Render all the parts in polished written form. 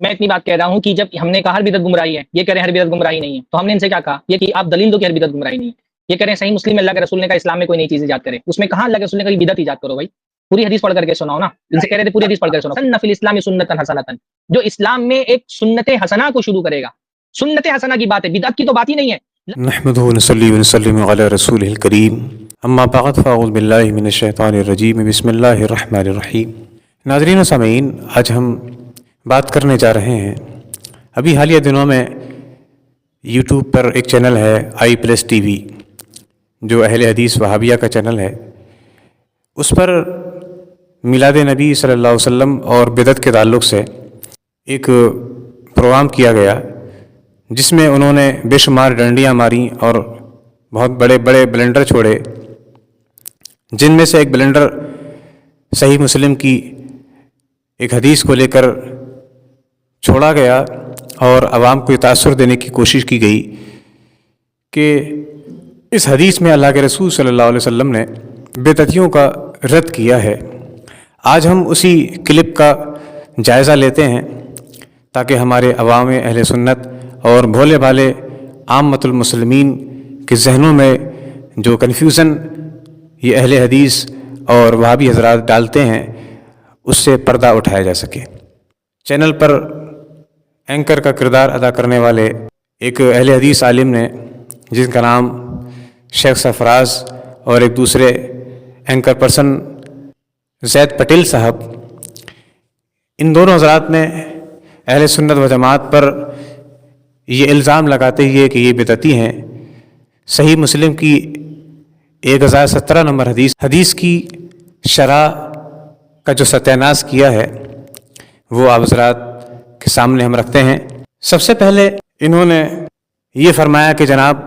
میں اتنی بات کہہ رہا ہوں کہ جب ہم نے کہا ہر بدعت گمراہی ہے، یہ کہہ رہے ہیں ہر بدعت گمراہی نہیں ہے، تو ہم نے ان سے کیا کہا؟ یہ کہ آپ دلیل دو کہ ہر بدعت گمراہی نہیں ہے۔ یہ کہہ رہے ہیں صحیح مسلم میں اللہ کے رسول نے کہا اسلام میں کوئی نئی چیز ایجاد کرے، اس میں کہاں اللہ کے رسول نے کہا بدعت ایجاد کرو بھائی؟ پوری حدیث پڑھ کر کے سناؤ نا۔ ان سے کہہ رہے تھے پوری حدیث پڑھ کر سناؤ، سن فی الاسلام سنتا حسنۃ، جو اسلام میں ایک سنت حسنہ کو شروع کرے گا، سنت حسنہ کی بات ہے، بدعت کی تو بات ہی نہیں ہے۔ نحمدہ ونصلی ونسلم علی رسولہ الکریم، اما بعد فاعوذ باللہ من الشیطان الرجیم، بسم اللہ الرحمن الرحیم۔ ناظرین و سامعین، آج ہم بات کرنے جا رہے ہیں، ابھی حالیہ دنوں میں یوٹیوب پر ایک چینل ہے آئی پلس ٹی وی، جو اہل حدیث وہابیہ کا چینل ہے، اس پر میلاد نبی صلی اللہ علیہ وسلم اور بدعت کے تعلق سے ایک پروگرام کیا گیا، جس میں انہوں نے بے شمار ڈنڈیاں ماریں اور بہت بڑے بڑے بلنڈر چھوڑے، جن میں سے ایک بلنڈر صحیح مسلم کی ایک حدیث کو لے کر چھوڑا گیا اور عوام کو یہ تاثر دینے کی کوشش کی گئی کہ اس حدیث میں اللہ کے رسول صلی اللہ علیہ وسلم نے بدعتیوں کا رد کیا ہے۔ آج ہم اسی کلپ کا جائزہ لیتے ہیں تاکہ ہمارے عوام اہل سنت اور بھولے بھالے عامۃ المسلمین کے ذہنوں میں جو کنفیوژن یہ اہل حدیث اور وہابی حضرات ڈالتے ہیں، اس سے پردہ اٹھایا جا سکے۔ چینل پر اینکر کا کردار ادا کرنے والے ایک اہل حدیث عالم نے، جن کا نام شیخ سرفراز، اور ایک دوسرے اینکر پرسن زید پٹیل صاحب، ان دونوں حضرات نے اہل سنت و جماعت پر یہ الزام لگاتے ہوئے کہ یہ بدعتی ہیں، صحیح مسلم کی 1017 نمبر حدیث کی شرح کا جو ستیہ ناز کیا ہے، وہ آپ حضرات کے سامنے ہم رکھتے ہیں۔ سب سے پہلے انہوں نے یہ فرمایا کہ جناب،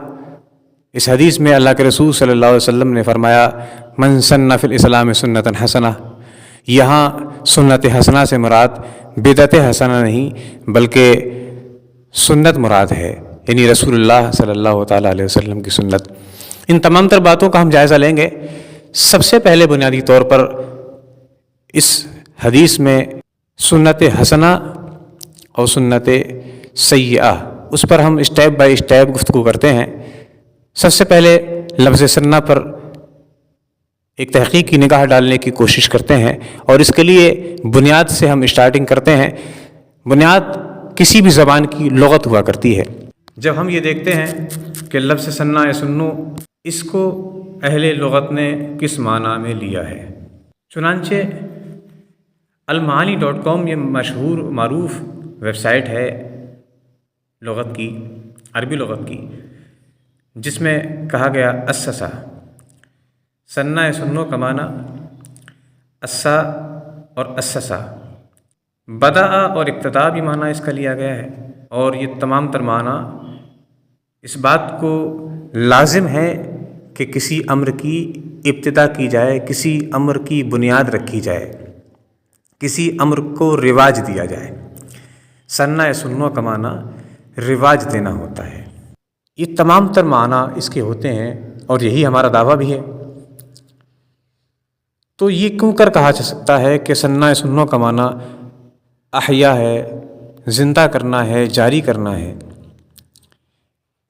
اس حدیث میں اللہ کے رسول صلی اللہ علیہ وسلم نے فرمایا من سن فی الاسلام سنتا حسنہ، یہاں سنت حسنہ سے مراد بدعت حسنہ نہیں بلکہ سنت مراد ہے، یعنی رسول اللہ صلی اللہ تعالیٰ علیہ وسلم کی سنت۔ ان تمام تر باتوں کا ہم جائزہ لیں گے۔ سب سے پہلے بنیادی طور پر اس حدیث میں سنت حسنہ اور سنت سیئہ، اس پر ہم اسٹیپ بائی اسٹیپ گفتگو کرتے ہیں۔ سب سے پہلے لفظ سنہ پر ایک تحقیق کی نگاہ ڈالنے کی کوشش کرتے ہیں، اور اس کے لیے بنیاد سے ہم اسٹارٹنگ کرتے ہیں۔ بنیاد کسی بھی زبان کی لغت ہوا کرتی ہے۔ جب ہم یہ دیکھتے ہیں کہ لفظ سنہ یا سنو، اس کو اہل لغت نے کس معنی میں لیا ہے، چنانچہ المعانی.com یہ مشہور معروف ویب سائٹ ہے لغت کی، عربی لغت کی، جس میں کہا گیا اسسا، سنہ یا سنو کا معنی اسا اور اسسا، بدأ اور ابتدا بھی معنی اس کا لیا گیا ہے، اور یہ تمام تر معنی اس بات کو لازم ہے کہ کسی امر کی ابتدا کی جائے، کسی امر کی بنیاد رکھی جائے، کسی امر کو رواج دیا جائے۔ سنہ یا سنو کا معنی رواج دینا ہوتا ہے۔ یہ تمام تر معنی اس کے ہوتے ہیں، اور یہی ہمارا دعویٰ بھی ہے۔ تو یہ کیوں کر کہا جا سکتا ہے کہ سنہ یا سنو کا معنی احیا ہے، زندہ کرنا ہے، جاری کرنا ہے؟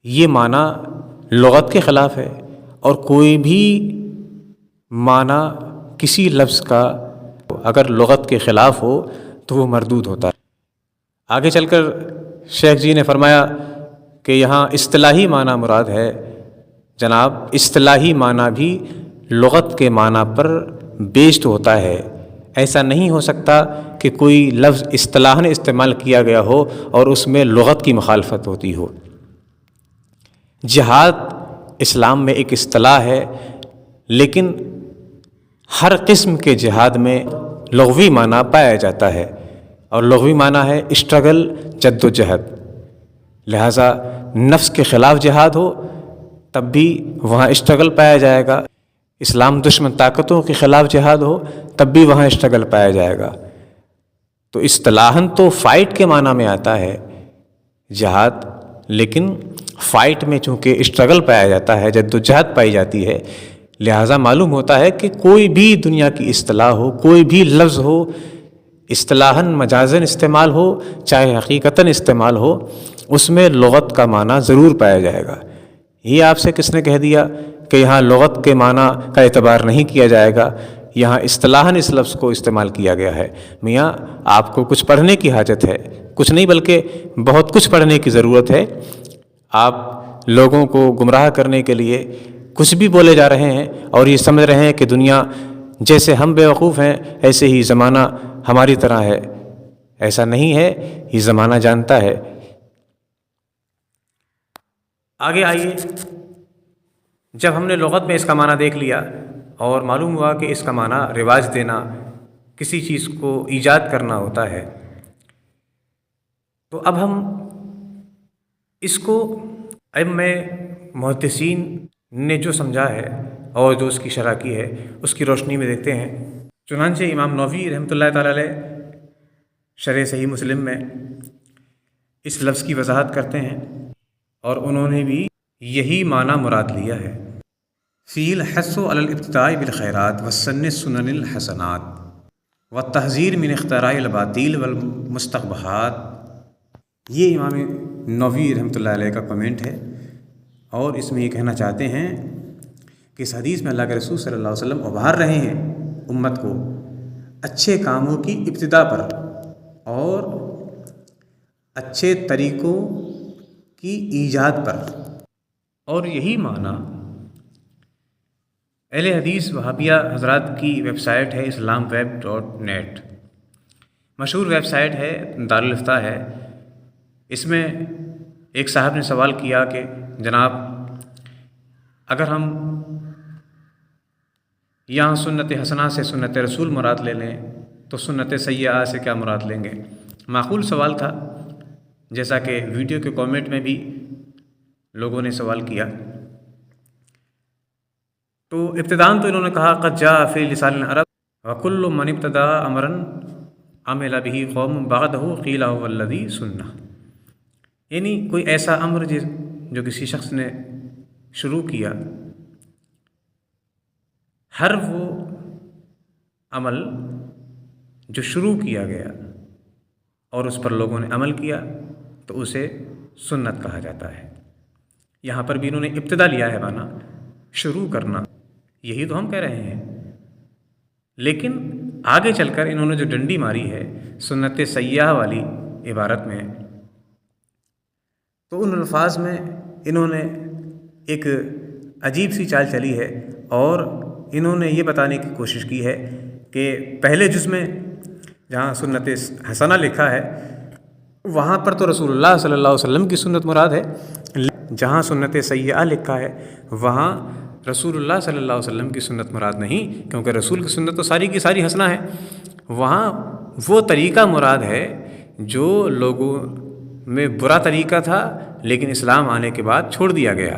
یہ معنی لغت کے خلاف ہے، اور کوئی بھی معنی کسی لفظ کا اگر لغت کے خلاف ہو تو وہ مردود ہوتا ہے۔ آگے چل کر شیخ جی نے فرمایا کہ یہاں اصطلاحی معنی مراد ہے۔ جناب، اصطلاحی معنی بھی لغت کے معنی پر بیسڈ ہوتا ہے۔ ایسا نہیں ہو سکتا کہ کوئی لفظ اصطلاحاً استعمال کیا گیا ہو اور اس میں لغت کی مخالفت ہوتی ہو۔ جہاد اسلام میں ایک اصطلاح ہے، لیکن ہر قسم کے جہاد میں لغوی معنی پایا جاتا ہے، اور لغوی معنی ہے اسٹرگل، جد و جہد۔ لہٰذا نفس کے خلاف جہاد ہو تب بھی وہاں اسٹرگل پایا جائے گا، اسلام دشمن طاقتوں کے خلاف جہاد ہو تب بھی وہاں اسٹرگل پایا جائے گا۔ تو اصطلاحاً تو فائٹ کے معنی میں آتا ہے جہاد، لیکن فائٹ میں چونکہ اسٹرگل پایا جاتا ہے، جد و جہد پائی جاتی ہے، لہٰذا معلوم ہوتا ہے کہ کوئی بھی دنیا کی اصطلاح ہو، کوئی بھی لفظ ہو، اصطلاحاً مجازاً استعمال ہو چاہے حقیقتاً استعمال ہو، اس میں لغت کا معنی ضرور پایا جائے گا۔ یہ آپ سے کس نے کہہ دیا کہ یہاں لغت کے معنی کا اعتبار نہیں کیا جائے گا، یہاں اصطلاحاً اس لفظ کو استعمال کیا گیا ہے؟ میاں آپ کو کچھ پڑھنے کی حاجت ہے، کچھ نہیں بلکہ بہت کچھ پڑھنے کی ضرورت ہے۔ آپ لوگوں کو گمراہ کرنے کے لیے کچھ بھی بولے جا رہے ہیں اور یہ سمجھ رہے ہیں کہ دنیا جیسے ہم بیوقوف ہیں ایسے ہی زمانہ ہماری طرح ہے۔ ایسا نہیں ہے، یہ زمانہ جانتا ہے۔ آگے آئیے، جب ہم نے لغت میں اس کا معنی دیکھ لیا اور معلوم ہوا کہ اس کا معنی رواج دینا، کسی چیز کو ایجاد کرنا ہوتا ہے، تو اب ہم اس کو ائمہ محدثین نے جو سمجھا ہے اور جو اس کی شرح کی ہے اس کی روشنی میں دیکھتے ہیں۔ چنانچہ امام نووی رحمۃ اللہ تعالی علیہ شرح صحیح مسلم میں اس لفظ کی وضاحت کرتے ہیں اور انہوں نے بھی یہی معنی مراد لیا ہے۔ فی الحث علی الابتداء بالخیرات والسن السنن الحسنات والتحذیر من اختراع الاباطیل والمستقبحات۔ یہ امام نووی رحمۃ اللہ علیہ کا کمنٹ ہے اور اس میں یہ کہنا چاہتے ہیں کہ اس حدیث میں اللہ کے رسول صلی اللہ علیہ وسلم ابھار رہے ہیں امت کو اچھے کاموں کی ابتدا پر اور اچھے طریقوں کی ایجاد پر، اور یہی معنی اہل حدیث وہابیہ حضرات کی ویب سائٹ ہے islamweb.net، مشہور ویب سائٹ ہے، دارالفتاء ہے۔ اس میں ایک صاحب نے سوال کیا کہ جناب اگر ہم یہاں سنت حسنہ سے سنت رسول مراد لے لیں تو سنت سیئہ سے کیا مراد لیں گے؟ معقول سوال تھا، جیسا کہ ویڈیو کے کامنٹ میں بھی لوگوں نے سوال کیا۔ تو ابتداءً تو انہوں نے کہا قد جاء فی لسان العرب وکل من ابتدا امرا عمل به قوم بعدہ قیل هو الذی سنہ، یعنی کوئی ایسا امر جو کسی شخص نے شروع کیا، ہر وہ عمل جو شروع کیا گیا اور اس پر لوگوں نے عمل کیا تو اسے سنت کہا جاتا ہے۔ یہاں پر بھی انہوں نے ابتدا لیا ہے معنی شروع کرنا، یہی تو ہم کہہ رہے ہیں، لیکن آگے چل کر انہوں نے جو ڈنڈی ماری ہے سنت سیاح والی عبارت میں، تو ان الفاظ میں انہوں نے ایک عجیب سی چال چلی ہے اور انہوں نے یہ بتانے کی کوشش کی ہے کہ پہلے جز میں جہاں سنت حسنہ لکھا ہے وہاں پر تو رسول اللہ صلی اللہ علیہ وسلم کی سنت مراد ہے، جہاں سنت سیئہ لکھا ہے وہاں رسول اللہ صلی اللہ علیہ وسلم کی سنت مراد نہیں، کیونکہ رسول کی سنت تو ساری کی ساری حسنہ ہے۔ وہاں وہ طریقہ مراد ہے جو لوگوں میں برا طریقہ تھا لیکن اسلام آنے کے بعد چھوڑ دیا گیا،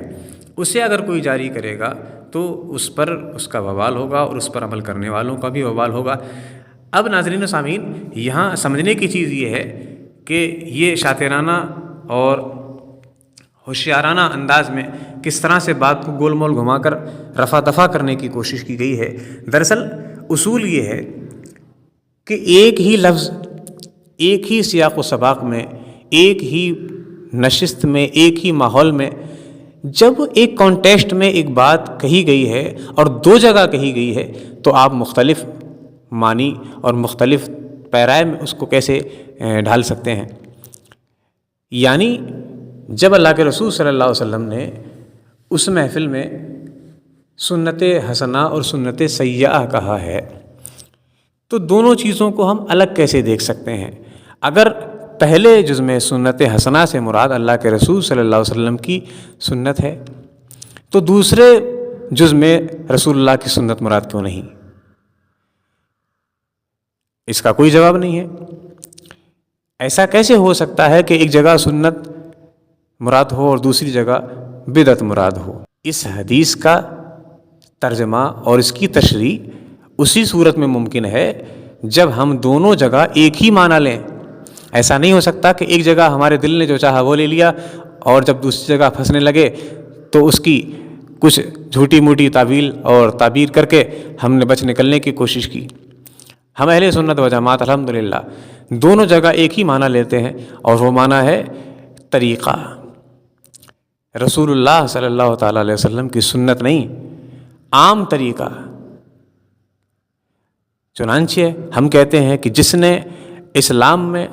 اسے اگر کوئی جاری کرے گا تو اس پر اس کا وبال ہوگا اور اس پر عمل کرنے والوں کا بھی وبال ہوگا۔ اب ناظرین و سامعین، یہاں سمجھنے کی چیز یہ ہے کہ یہ شاطرانہ اور ہوشیارانہ انداز میں کس طرح سے بات کو گول مول گھما کر رفع دفع کرنے کی کوشش کی گئی ہے۔ دراصل اصول یہ ہے کہ ایک ہی لفظ، ایک ہی سیاق و سباق میں، ایک ہی نشست میں، ایک ہی ماحول میں جب ایک کانٹیکسٹ میں ایک بات کہی گئی ہے اور دو جگہ کہی گئی ہے تو آپ مختلف معنی اور مختلف پیرائے میں اس کو کیسے ڈھال سکتے ہیں؟ یعنی جب اللہ کے رسول صلی اللہ علیہ وسلم نے اس محفل میں سنت حسنہ اور سنت سیئہ کہا ہے تو دونوں چیزوں کو ہم الگ کیسے دیکھ سکتے ہیں؟ اگر پہلے جز میں سنت حسنہ سے مراد اللہ کے رسول صلی اللہ علیہ وسلم کی سنت ہے تو دوسرے جز میں رسول اللہ کی سنت مراد کیوں نہیں؟ اس کا کوئی جواب نہیں ہے۔ ایسا کیسے ہو سکتا ہے کہ ایک جگہ سنت مراد ہو اور دوسری جگہ بدعت مراد ہو؟ اس حدیث کا ترجمہ اور اس کی تشریح اسی صورت میں ممکن ہے جب ہم دونوں جگہ ایک ہی معنی لیں۔ ایسا نہیں ہو سکتا کہ ایک جگہ ہمارے دل نے جو چاہا وہ لے لیا اور جب دوسری جگہ پھنسنے لگے تو اس کی کچھ جھوٹی موٹی تعویل اور تعبیر کر کے ہم نے بچ نکلنے کی کوشش کی۔ ہم اہل سنت و جماعت الحمدللہ دونوں جگہ ایک ہی معنی لیتے ہیں، اور وہ معنی ہے طریقہ۔ رسول اللہ صلی اللہ تعالیٰ علیہ وسلم کی سنت نہیں، عام طریقہ۔ چنانچہ ہم کہتے ہیں کہ جس نے اسلام میں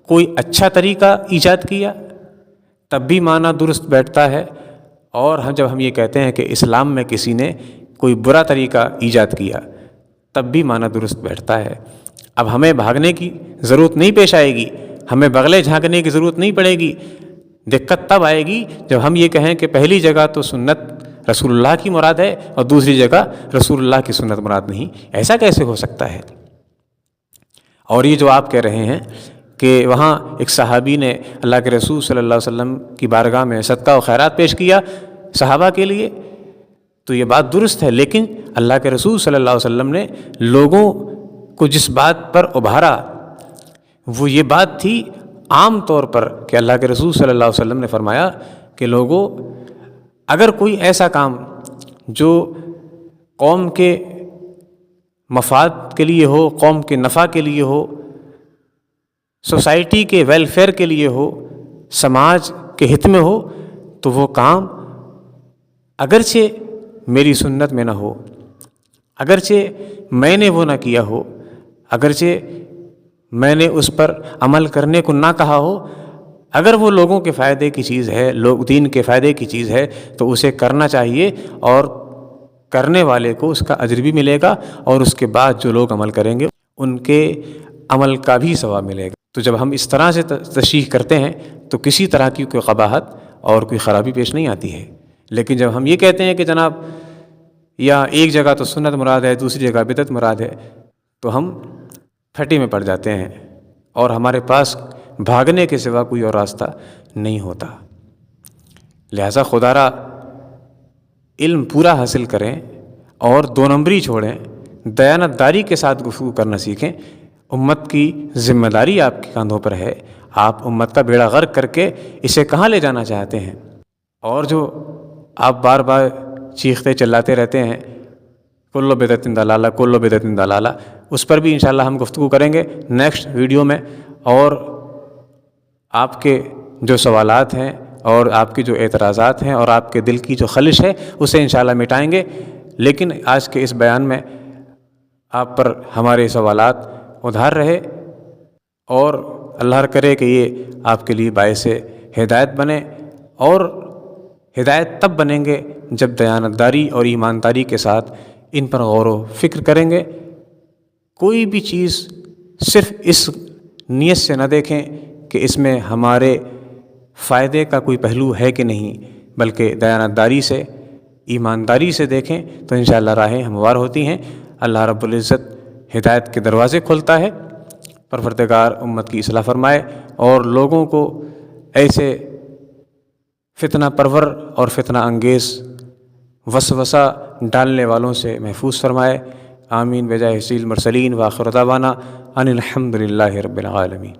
کوئی اچھا طریقہ ایجاد کیا تب بھی معنی درست بیٹھتا ہے، اور جب ہم یہ کہتے ہیں کہ اسلام میں کسی نے کوئی برا طریقہ ایجاد کیا تب بھی معنی درست بیٹھتا ہے۔ اب ہمیں بھاگنے کی ضرورت نہیں پیش آئے گی، ہمیں بغلے جھانکنے کی ضرورت نہیں پڑے گی۔ دقت تب آئے گی جب ہم یہ کہیں کہ پہلی جگہ تو سنت رسول اللہ کی مراد ہے اور دوسری جگہ رسول اللہ کی سنت مراد نہیں۔ ایسا کیسے ہو سکتا ہے؟ اور یہ جو آپ کہہ رہے ہیں کہ وہاں ایک صحابی نے اللہ کے رسول صلی اللہ علیہ وسلم کی بارگاہ میں صدقہ و خیرات پیش کیا صحابہ کے لیے، تو یہ بات درست ہے، لیکن اللہ کے رسول صلی اللہ علیہ وسلم نے لوگوں کو جس بات پر ابھارا وہ یہ بات تھی عام طور پر کہ اللہ کے رسول صلی اللہ علیہ وسلم نے فرمایا کہ لوگوں، اگر کوئی ایسا کام جو قوم کے مفاد کے لیے ہو، قوم کے نفع کے لیے ہو، سوسائٹی کے ویلفیئر کے لیے ہو، سماج کے ہت میں ہو، تو وہ کام اگرچہ میری سنت میں نہ ہو، اگرچہ میں نے وہ نہ کیا ہو، اگرچہ میں نے اس پر عمل کرنے کو نہ کہا ہو، اگر وہ لوگوں کے فائدے کی چیز ہے، دین کے فائدے کی چیز ہے تو اسے کرنا چاہیے، اور کرنے والے کو اس کا اجر بھی ملے گا، اور اس کے بعد جو لوگ عمل کریں گے ان کے عمل کا بھی ثواب ملے گا۔ تو جب ہم اس طرح سے تشریح کرتے ہیں تو کسی طرح کی کوئی قباحت اور کوئی خرابی پیش نہیں آتی ہے۔ لیکن جب ہم یہ کہتے ہیں کہ جناب یا ایک جگہ تو سنت مراد ہے، دوسری جگہ بدعت مراد ہے، تو ہم پھٹی میں پڑ جاتے ہیں، اور ہمارے پاس بھاگنے کے سوا کوئی اور راستہ نہیں ہوتا۔ لہذا خدا را علم پورا حاصل کریں اور دو نمبری چھوڑیں، دیانت داری کے ساتھ گفتگو کرنا سیکھیں۔ امت کی ذمہ داری آپ کے کاندھوں پر ہے، آپ امت کا بیڑا غرق کر کے اسے کہاں لے جانا چاہتے ہیں؟ اور جو آپ بار بار چیختے چلاتے رہتے ہیں کلو بدعت ضلالہ، کلو بدعت ضلالہ، اس پر بھی انشاءاللہ ہم گفتگو کریں گے نیکسٹ ویڈیو میں، اور آپ کے جو سوالات ہیں اور آپ کی جو اعتراضات ہیں اور آپ کے دل کی جو خلش ہے اسے انشاءاللہ مٹائیں گے۔ لیکن آج کے اس بیان میں آپ پر ہمارے سوالات ادھار رہے، اور اللہ کرے کہ یہ آپ کے لیے باعث ہدایت بنے، اور ہدایت تب بنیں گے جب دیانتداری اور ایمانداری کے ساتھ ان پر غور و فکر کریں گے۔ کوئی بھی چیز صرف اس نیت سے نہ دیکھیں کہ اس میں ہمارے فائدے کا کوئی پہلو ہے کہ نہیں، بلکہ دیانتداری سے، ایمانداری سے دیکھیں تو انشاءاللہ راہیں ہموار ہوتی ہیں۔ اللہ رب العزت ہدایت کے دروازے کھولتا ہے۔ پروردگار امت کی اصلاح فرمائے اور لوگوں کو ایسے فتنہ پرور اور فتنہ انگیز وسوسہ ڈالنے والوں سے محفوظ فرمائے۔ آمین بجائے سیل مرسلین، وآخر دعوانا ان الحمد للہ رب العالمین۔